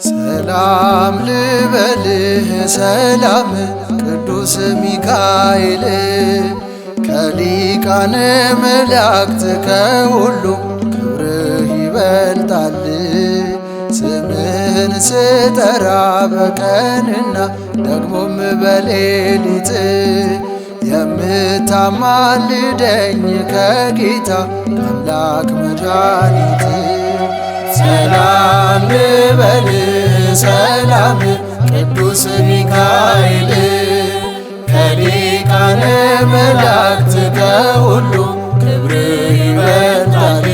ሰላም ልበልህ ሰላም ቅዱስ ሚካኤል ከሊቃነ መላእክት ከሁሉ ክብርህ ይበልጣል። ስምህን ስጠራ በቀንና ደግሞም በሌሊት የምታማልደኝ ከጌታ ከአምላክ መድኃኒት ሰላም ልበልህ ሰላም ቅዱስ ሚካኤል ከሊቃነ መላእክት ከሁሉ ክብርህ ይበልጣል።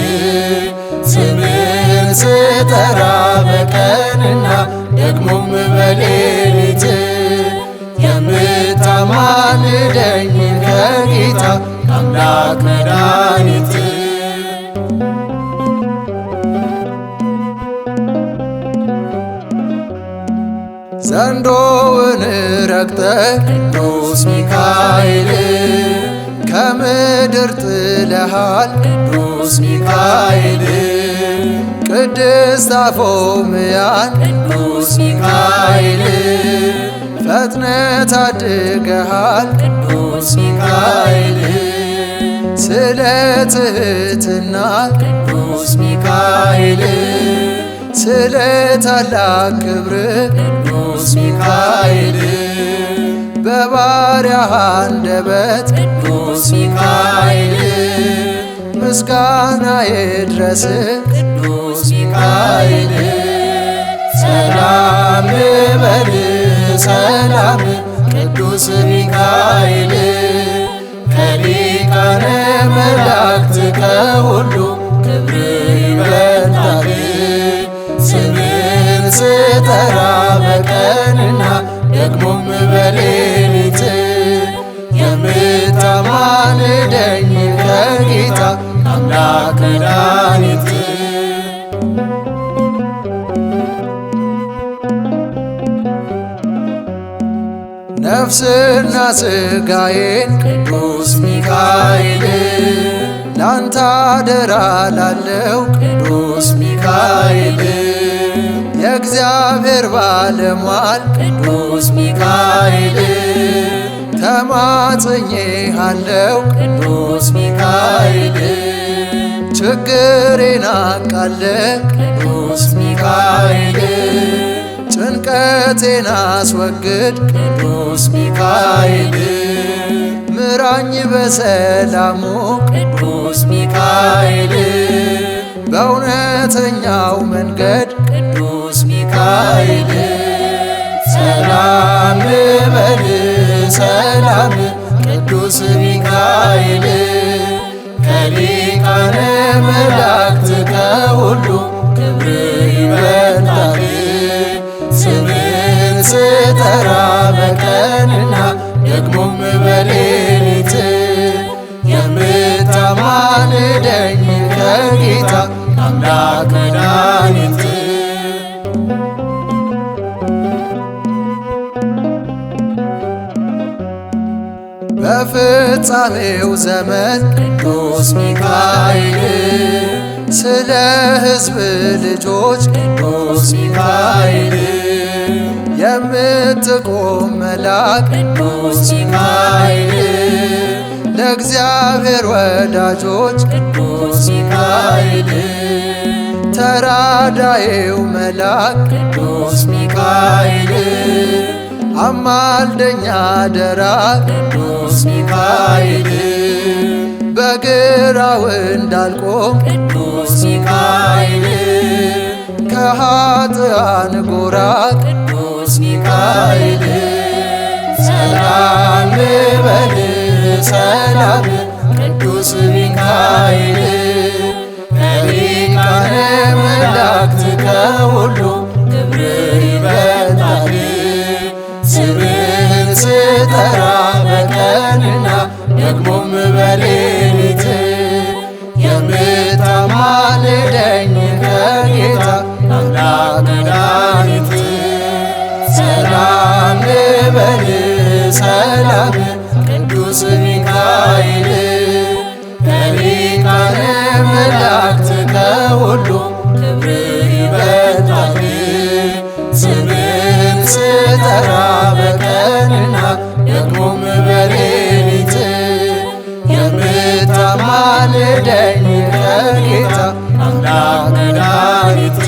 ስምህን ስጠራ በቀንና ደግሞም በሌሊት የምታማልደኝ ከጌታ ከአምላክ መድኃኒት ዘንዶውን ረግጠህ ቅዱስ ሚካኤል ከምድር ጥለሃል ቅዱስ ሚካኤል ቅድስት አፎምያን ቅዱስ ሚካኤል ፈጥነህ ታድገሃል ቅዱስ ሚካኤል ስለ ትሕትና ቅዱስ ሚካኤል ስለ ታላቅ ክብርህ ቅዱስ ሚካኤል በባሪያህ አንደበት ቅዱስ ሚካኤል ምስጋና ይድረስህ ቅዱስ ሚካኤል ሰላም ልበልህ ሰላም ቅዱስ ሚካኤል ከሊቃነ መላእክት ከሁሉ ክብርህ ይበልጣል። ስምህን ስጠራ በቀንና ደግሞም በሌሊት የምታማልደኝ ከጌታ ከአምላክ መድኃኒት ነፍስና ሥጋዬን ቅዱስ ሚካኤል ላንተ አደራ ላለው ቅዱስ ሚካኤል የእግዚአብሔር ባለሟል ቅዱስ ሚካኤል ተማጽኜሃለው ቅዱስ ሚካኤል ችግሬን አቃለህ ቅዱስ ሚካኤል ጭንቀቴን አስወግድ ቅዱስ ሚካኤል ምራኝ በሰላሙ ቅዱስ ሚካኤል በእውነተኛው መንገድ ቅዱስ ሚካኤል ሰላም ልበልህ ሰላም ቅዱስ ሚካኤል ከሊቃነ መላእክት ከሁሉ ክብርህ ይበልጣል። ስምህን ስጠራ በቀንና ደግሞም በሌሊት የምታማልደኝ ከጌታ ከአምላክ መድኃኒት በፍጻሜው ዘመን ቅዱስ ሚካኤል ስለ ሕዝብ ልጆች ቅዱስ ሚካኤል የምትቆም መልአክ ቅዱስ ሚካኤል ለእግዚአብሔር ወዳጆች ቅዱስ ሚካኤል ተራዳኤው መልአክ ቅዱስ ሚካኤል አማልደኛ አደራ ቅዱስ ሚካኤል በግራው እንዳልቆም ቅዱስ ሚካኤል ከኃጥኣን ጎራ ቅዱስ ሚካኤል ሰላም ልበል ሰላም ቅዱስ ሚካኤል ከሊቃነ መላእክት ከሁሉ ክብር ይበልጣል። ስምህን ስጠራ በቀንና ደግሞም በሌሊት የምታማልደኝ ከጌታ አምላክ መድኃኒት ሰላም ልበል ሰላም ቅዱስ ሚካኤል ከሊቃነ መላእክት ከሁሉ ክብር ይበልጣል። ስምህን ስጠራ በቀንና ደግሞም በሌሊት የምታማልደኝ ከጌታ አምላክ መድኃኒት